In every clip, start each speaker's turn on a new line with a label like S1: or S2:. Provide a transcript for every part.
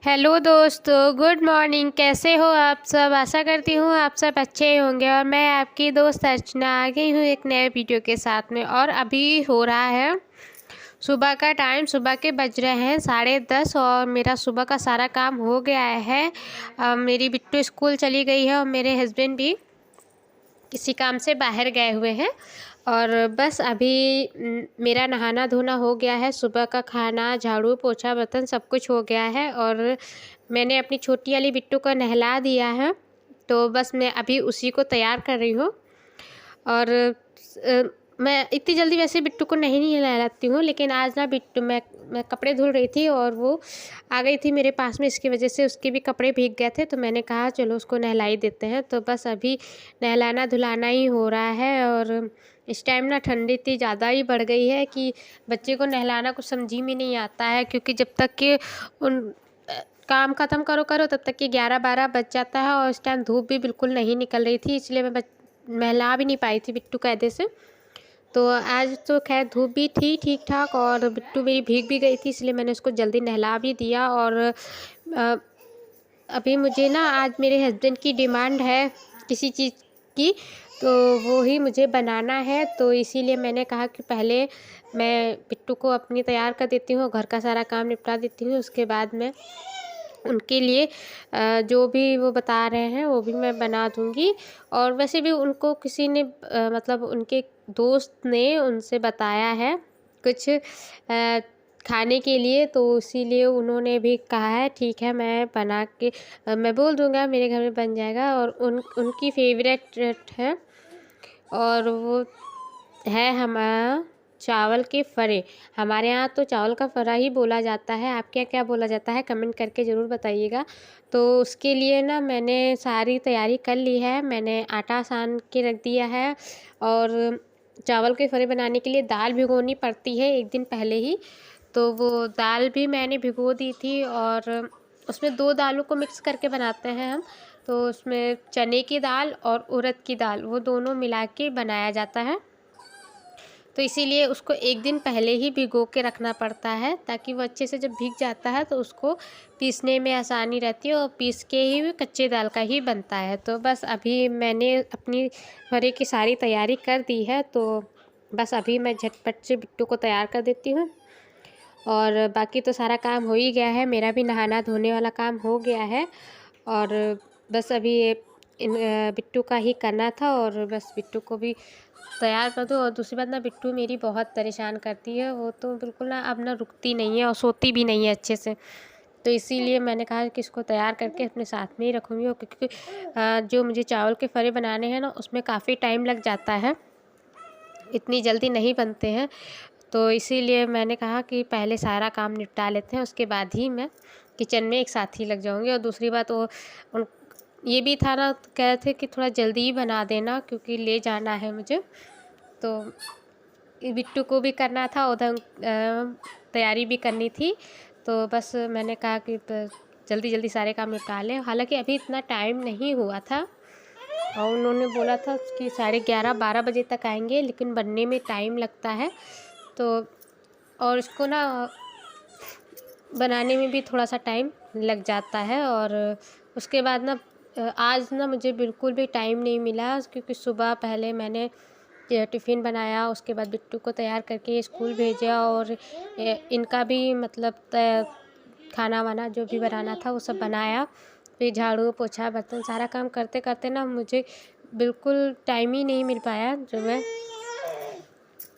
S1: Hello दोस्तों, good morning. कैसे हो आप सब? आशा करती हूँ आप सब अच्छे होंगे। और मैं आपकी दोस्त अर्चना आ गई हूँ एक नए वीडियो के साथ में। और अभी हो रहा है सुबह का टाइम। सुबह के बज रहे हैं 10:30 और मेरा सुबह का सारा काम हो गया है। मेरी बिट्टू स्कूल चली गई है और मेरे हस्बैंड भी किसी काम से बाहर गए हुए हैं। और बस अभी मेरा नहाना धोना हो गया है। सुबह का खाना, झाड़ू पोछा, बर्तन सब कुछ हो गया है। और मैंने अपनी छोटी वाली बिट्टू को नहला दिया है, तो बस मैं अभी उसी को तैयार कर रही हूँ। और मैं इतनी जल्दी वैसे बिट्टू को नहीं नहलाती हूँ, लेकिन आज ना बिट्टू मैं कपड़े धुल रही थी और वो आ गई थी मेरे पास में। इसकी वजह से उसके भी कपड़े भीग गए थे, तो मैंने कहा चलो उसको नहला ही देते हैं। तो बस अभी नहलाना धुलाना ही हो रहा है। और इस टाइम ना ठंडी इतनी ज़्यादा ही बढ़ गई है कि बच्चे को नहलाना कुछ समझ में नहीं आता है, क्योंकि जब तक कि उन काम ख़त्म करो तब तक कि 11-12 बज जाता है। और इस टाइम धूप भी बिल्कुल नहीं निकल रही थी, इसलिए मैं नहला भी नहीं पाई थी बिट्टू कायदे से। तो आज तो खैर धूप भी थी ठीक ठाक और बिट्टू मेरी भीग भी गई थी, इसलिए मैंने उसको जल्दी नहला भी दिया। और अभी मुझे ना आज मेरे हस्बैंड की डिमांड है किसी चीज़ की, तो वो ही मुझे बनाना है। तो इसीलिए मैंने कहा कि पहले मैं बिट्टू को अपनी तैयार कर देती हूँ, घर का सारा काम निपटा देती हूँ, उसके बाद मैं उनके लिए जो भी वो बता रहे हैं वो भी मैं बना दूँगी। और वैसे भी उनको किसी ने मतलब उनके दोस्त ने उनसे बताया है कुछ खाने के लिए, तो इसीलिए उन्होंने भी कहा है ठीक है मैं बना के मैं बोल दूँगा मेरे घर में बन जाएगा। और उनकी फेवरेट है और वो है हमारा चावल के फरे। हमारे यहाँ तो चावल का फरा ही बोला जाता है। आपके यहाँ क्या बोला जाता है कमेंट करके ज़रूर बताइएगा। तो उसके लिए ना मैंने सारी तैयारी कर ली है। मैंने आटा सान के रख दिया है और चावल के फरे बनाने के लिए दाल भिगोनी पड़ती है एक दिन पहले ही। तो वो दाल भी मैंने भिगो दी थी और उसमें 2 दालों को मिक्स करके बनाते हैं हम। तो उसमें चने की दाल और उड़द की दाल वो दोनों मिला के बनाया जाता है। तो इसीलिए उसको एक दिन पहले ही भिगो के रखना पड़ता है, ताकि वो अच्छे से जब भीग जाता है तो उसको पीसने में आसानी रहती है और पीस के ही कच्चे दाल का ही बनता है। तो बस अभी मैंने अपनी फरे की सारी तैयारी कर दी है, तो बस अभी मैं झटपट से बिट्टू को तैयार कर देती हूँ। और बाकी तो सारा काम हो ही गया है, मेरा भी नहाना धोने वाला काम हो गया है। और बस अभी ये बिट्टू का ही करना था और बस बिट्टू को भी तैयार कर दो। और दूसरी बात ना, बिट्टू मेरी बहुत परेशान करती है। वो तो बिल्कुल ना अब ना रुकती नहीं है और सोती भी नहीं है अच्छे से। तो इसीलिए मैंने कहा कि इसको तैयार करके अपने साथ में ही रखूँगी। और क्योंकि जो मुझे चावल के फरे बनाने हैं ना उसमें काफ़ी टाइम लग जाता है, इतनी जल्दी नहीं बनते हैं। तो इसीलिए मैंने कहा कि पहले सारा काम निपटा लेते हैं, उसके बाद ही मैं किचन में एक साथ ही लग जाऊँगी। और दूसरी बात वो उन ये भी था ना, कह रहे थे कि थोड़ा जल्दी ही बना देना क्योंकि ले जाना है मुझे। तो बिट्टू को भी करना था, उधर तैयारी भी करनी थी। तो बस मैंने कहा कि जल्दी जल्दी सारे काम निपटा लें। हालांकि अभी इतना टाइम नहीं हुआ था और उन्होंने बोला था कि 11:30-12 बजे तक आएंगे, लेकिन बनने में टाइम लगता है। तो और इसको ना बनाने में भी थोड़ा सा टाइम लग जाता है। और उसके बाद ना आज ना मुझे बिल्कुल भी टाइम नहीं मिला, क्योंकि सुबह पहले मैंने टिफ़िन बनाया, उसके बाद बिट्टू को तैयार करके स्कूल भेजा और इनका भी मतलब खाना वाना जो भी बनाना था वो सब बनाया। फिर झाड़ू पोछा बर्तन सारा काम करते करते ना मुझे बिल्कुल टाइम ही नहीं मिल पाया जो मैं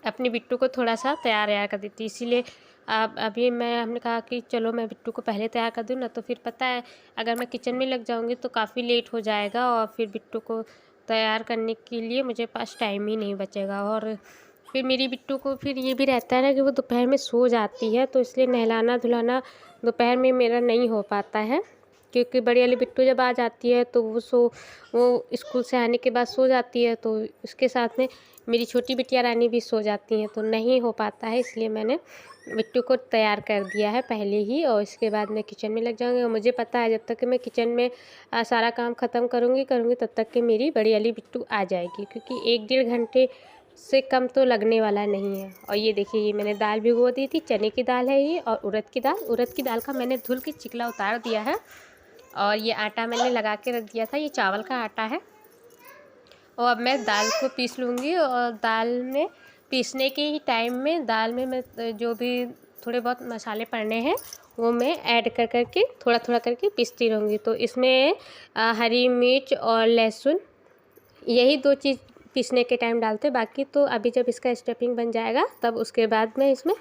S1: अपनी बिट्टू को थोड़ा सा तैयार वैयार कर देती। इसीलिए अब अभी हमने कहा कि चलो मैं बिट्टू को पहले तैयार कर दूँ ना, तो फिर पता है अगर मैं किचन में लग जाऊँगी तो काफ़ी लेट हो जाएगा और फिर बिट्टू को तैयार करने के लिए मुझे पास टाइम ही नहीं बचेगा। और फिर मेरी बिट्टू को फिर ये भी रहता है ना कि वो दोपहर में सो जाती है, तो इसलिए नहलाना धुलाना दोपहर में मेरा नहीं हो पाता है। क्योंकि बड़ी वाली बिट्टू जब आ जाती है तो वो स्कूल से आने के बाद सो जाती है, तो उसके साथ में मेरी छोटी बिटिया रानी भी सो जाती हैं, तो नहीं हो पाता है। इसलिए मैंने बिट्टू को तैयार कर दिया है पहले ही और इसके बाद मैं किचन में लग जाऊँगी। और मुझे पता है जब तक कि मैं किचन में सारा काम ख़त्म करूँगी तब तक कि मेरी बड़ी वाली बिट्टू आ जाएगी, क्योंकि 1-1.5 घंटे से कम तो लगने वाला नहीं है। और ये देखिए, ये मैंने दाल भिगो दी थी, चने की दाल है ये, और उड़द की दाल का मैंने धुल के चिकला उतार दिया है। और ये आटा मैंने लगा के रख दिया था, ये चावल का आटा है। और अब मैं दाल को पीस लूँगी, और दाल में पीसने के ही टाइम में दाल में मैं जो भी थोड़े बहुत मसाले पड़ने हैं वो मैं ऐड कर के थोड़ा थोड़ा करके पीसती रहूँगी। तो इसमें हरी मिर्च और लहसुन, यही 2 चीज़ पीसने के टाइम डालते, बाकी तो अभी जब इसका स्टफिंग बन जाएगा तब उसके बाद में इसमें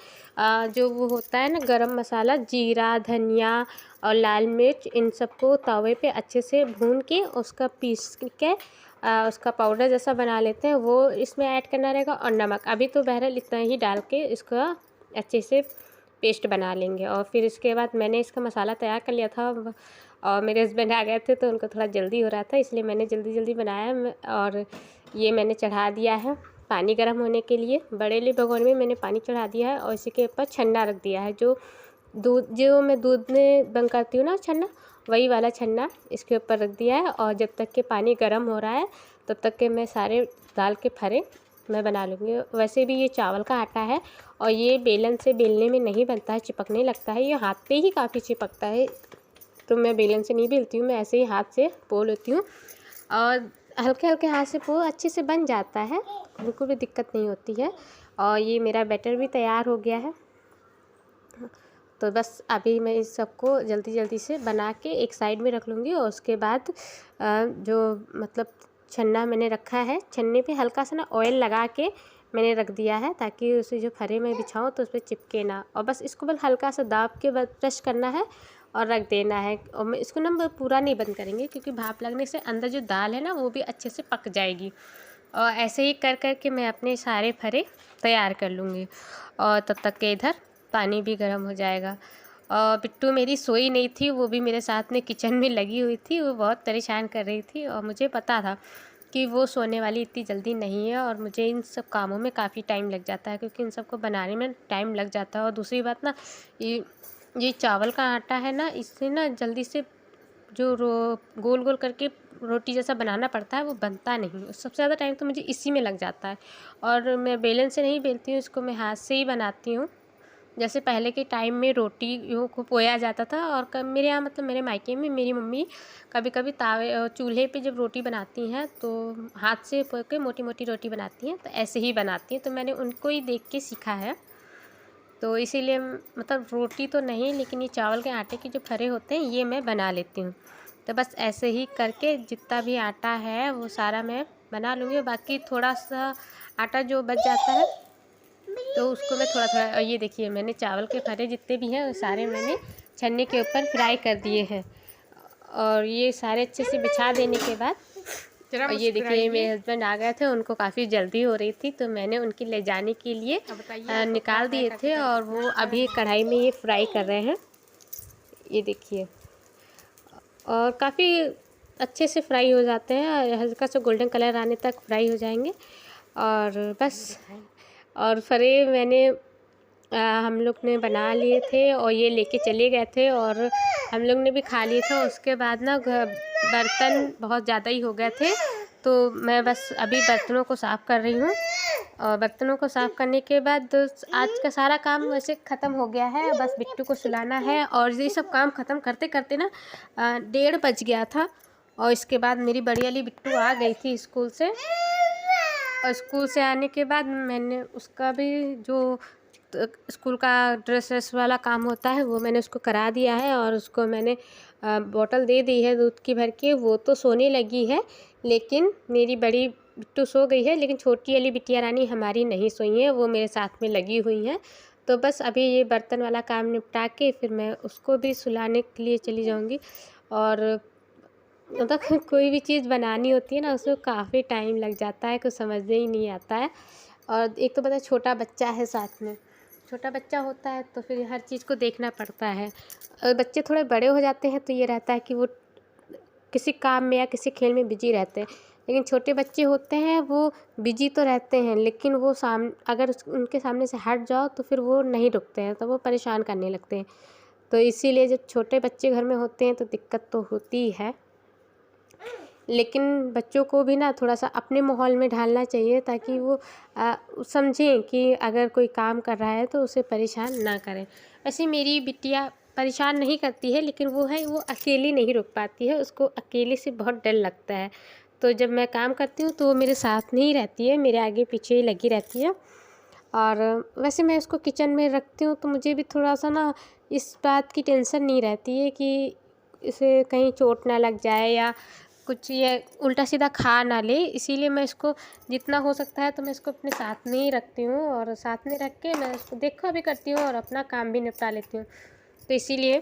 S1: जो वो होता है ना गरम मसाला, जीरा, धनिया और लाल मिर्च, इन सबको तवे पे अच्छे से भून के उसका पीस के उसका पाउडर जैसा बना लेते हैं, वो इसमें ऐड करना रहेगा। और नमक अभी तो बहरहाल इतना ही डाल के इसका अच्छे से पेस्ट बना लेंगे। और फिर इसके बाद मैंने इसका मसाला तैयार कर लिया था, और मेरे हस्बैंड आ गए थे तो उनको थोड़ा जल्दी हो रहा था, इसलिए मैंने जल्दी जल्दी बनाया। और ये मैंने चढ़ा दिया है पानी गर्म होने के लिए। बड़े वाले भगोने में मैंने पानी चढ़ा दिया है, और इसी के ऊपर छन्ना रख दिया है। जो मैं दूध में बंद करती हूँ ना छन्ना, वही वाला छन्ना इसके ऊपर रख दिया है। और जब तक के पानी गर्म हो रहा है तब तक के मैं सारे दाल के फरे मैं बना लूँगी। वैसे भी ये चावल का आटा है, और ये बेलन से बेलने में नहीं बनता है, चिपकने लगता है, ये हाथ पे ही काफ़ी चिपकता है। तो मैं बेलन से नहीं बेलती हूँ, मैं ऐसे ही हाथ से पो लेती हूँ, और हल्के हल्के हाथ से पो अच्छे से बन जाता है, बिल्कुल भी दिक्कत नहीं होती है। और ये मेरा बैटर भी तैयार हो गया है। तो बस अभी मैं इस सबको जल्दी जल्दी से बना के एक साइड में रख लूँगी। और उसके बाद जो मतलब छन्ना मैंने रखा है, छन्ने पे हल्का सा ना ऑयल लगा के मैंने रख दिया है, ताकि उसे जो फरे में बिछाऊँ तो उस पर चिपके ना। और बस इसको बस हल्का सा दाब के बाद प्रेस करना है और रख देना है। और मैं इसको ना पूरा नहीं बंद करेंगे, क्योंकि भाप लगने से अंदर जो दाल है ना वो भी अच्छे से पक जाएगी। और ऐसे ही कर के मैं अपने सारे फरे तैयार कर लूँगी। और तब तक के इधर पानी भी गर्म हो जाएगा। और बिट्टू मेरी सोई नहीं थी, वो भी मेरे साथ में किचन में लगी हुई थी, वो बहुत परेशान कर रही थी। और मुझे पता था कि वो सोने वाली इतनी जल्दी नहीं है, और मुझे इन सब कामों में काफ़ी टाइम लग जाता है, क्योंकि इन सबको बनाने में टाइम लग जाता है। और दूसरी बात ना, ये चावल का आटा है ना, इससे ना जल्दी से जो गोल गोल करके रोटी जैसा बनाना पड़ता है वो बनता नहीं। सबसे ज़्यादा टाइम तो मुझे इसी में लग जाता है। और मैं बेलन से नहीं बेलती हूँ इसको, मैं हाथ से ही बनाती हूँ। जैसे पहले के टाइम में रोटियों को पोया जाता था, और मेरे यहाँ मतलब मेरे मायके में मेरी मम्मी कभी कभी चूल्हे पे जब रोटी बनाती हैं तो हाथ से पो के मोटी मोटी रोटी बनाती हैं, तो ऐसे ही बनाती हैं। तो मैंने उनको ही देख के सीखा है। तो इसीलिए मतलब रोटी तो नहीं, लेकिन ये चावल के आटे के जो फरे होते हैं ये मैं बना लेती हूँ। तो बस ऐसे ही करके जितना भी आटा है वो सारा मैं बना लूँगी। बाकी थोड़ा सा आटा जो बच जाता है तो उसको मैं थोड़ा थोड़ा, और ये देखिए मैंने चावल के फरे जितने भी हैं वो सारे मैंने छन्ने के ऊपर फ्राई कर दिए हैं। और ये सारे अच्छे से बिछा देने के बाद, और ये देखिए मेरे हस्बैंड आ गए थे, उनको काफ़ी जल्दी हो रही थी, तो मैंने उनकी ले जाने के लिए निकाल दिए थे। और वो अभी कढ़ाई में ये फ्राई कर रहे हैं, ये देखिए। और काफ़ी अच्छे से फ्राई हो जाते हैं, हल्का सा गोल्डन कलर आने तक फ्राई हो जाएंगे। और बस, और फरे मैंने हम लोग ने बना लिए थे और ये लेके चले गए थे, और हम लोग ने भी खा लिए थे। उसके बाद ना बर्तन बहुत ज़्यादा ही हो गए थे, तो मैं बस अभी बर्तनों को साफ़ कर रही हूँ। और बर्तनों को साफ़ करने के बाद आज का सारा काम वैसे ख़त्म हो गया है, बस बिट्टू को सुलाना है। और ये सब काम ख़त्म करते करते ना 1:30 बज गया था। और इसके बाद मेरी बड़ी वाली बिट्टू आ गई थी स्कूल से, और स्कूल से आने के बाद मैंने उसका भी जो स्कूल का ड्रेस वाला काम होता है वो मैंने उसको करा दिया है। और उसको मैंने बोतल दे दी है दूध की भर के, वो तो सोने लगी है। लेकिन मेरी बड़ी बिट्टू सो गई है, लेकिन छोटी वाली बिटिया रानी हमारी नहीं सोई है, वो मेरे साथ में लगी हुई हैं। तो बस अभी ये बर्तन वाला काम निपटा के फिर मैं उसको भी सुलाने के लिए चली जाऊँगी। और मतलब कोई भी चीज़ बनानी होती है ना, उसमें काफ़ी टाइम लग जाता है, कुछ समझ में ही नहीं आता है। और एक तो पता है छोटा बच्चा है साथ में, छोटा बच्चा होता है तो फिर हर चीज़ को देखना पड़ता है। और बच्चे थोड़े बड़े हो जाते हैं तो ये रहता है कि वो किसी काम में या किसी खेल में बिजी रहते हैं, लेकिन छोटे बच्चे होते हैं वो बिजी तो रहते हैं, लेकिन वो अगर उनके सामने से हट जाओ तो फिर वो नहीं रुकते हैं, तो वो परेशान करने लगते हैं। तो इसीलिए जब छोटे बच्चे घर में होते हैं तो दिक्कत तो होती है। लेकिन बच्चों को भी ना थोड़ा सा अपने माहौल में ढालना चाहिए, ताकि वो समझें कि अगर कोई काम कर रहा है तो उसे परेशान ना करें। वैसे मेरी बिटिया परेशान नहीं करती है, लेकिन वो अकेली नहीं रुक पाती है, उसको अकेले से बहुत डर लगता है। तो जब मैं काम करती हूँ तो वो मेरे साथ नहीं रहती है, मेरे आगे पीछे ही लगी रहती है। और वैसे मैं उसको किचन में रखती हूँ तो मुझे भी थोड़ा सा ना इस बात की टेंशन नहीं रहती है कि इसे कहीं चोट ना लग जाए या कुछ ये उल्टा सीधा खा ना ले, इसीलिए मैं इसको जितना हो सकता है तो मैं इसको अपने साथ में ही रखती हूँ, और साथ में रख के मैं इसको देखा भी करती हूँ और अपना काम भी निपटा लेती हूँ। तो इसीलिए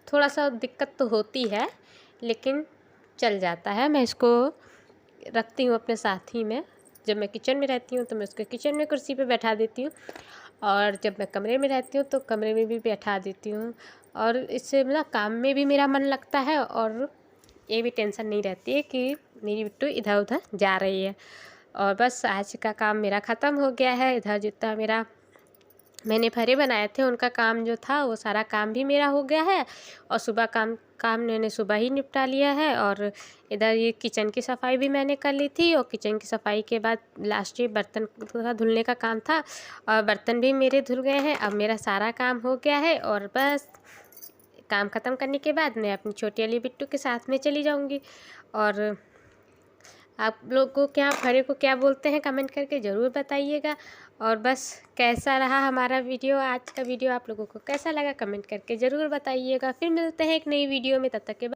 S1: थोड़ा सा दिक्कत तो होती है, लेकिन चल जाता है। मैं इसको रखती हूँ अपने साथ ही में। जब मैं किचन में रहती हूँ तो मैं उसको किचन में कुर्सी पे बैठा देती हूँ, और जब मैं कमरे में रहती हूँ तो कमरे में भी बैठा देती हूँ। और इससे ना काम में भी मेरा मन लगता है, और ये भी टेंशन नहीं रहती है कि मेरी बिट्टू इधर उधर जा रही है। और बस आज का काम मेरा ख़त्म हो गया है। इधर जितना मेरा मैंने फरे बनाए थे उनका काम जो था वो सारा काम भी मेरा हो गया है, और सुबह काम मैंने सुबह ही निपटा लिया है। और इधर ये किचन की सफाई भी मैंने कर ली थी, और किचन की सफाई के बाद लास्ट ये बर्तन थोड़ा धुलने का काम था, और बर्तन भी मेरे धुल गए हैं। अब मेरा सारा काम हो गया है, और बस काम ख़त्म करने के बाद मैं अपनी छोटी वाली बिट्टू के साथ में चली जाऊँगी। और आप लोग को क्या फरे को क्या बोलते हैं कमेंट करके ज़रूर बताइएगा। और बस कैसा रहा हमारा वीडियो, आज का वीडियो आप लोगों को कैसा लगा कमेंट करके ज़रूर बताइएगा। फिर मिलते हैं एक नई वीडियो में, तब तक के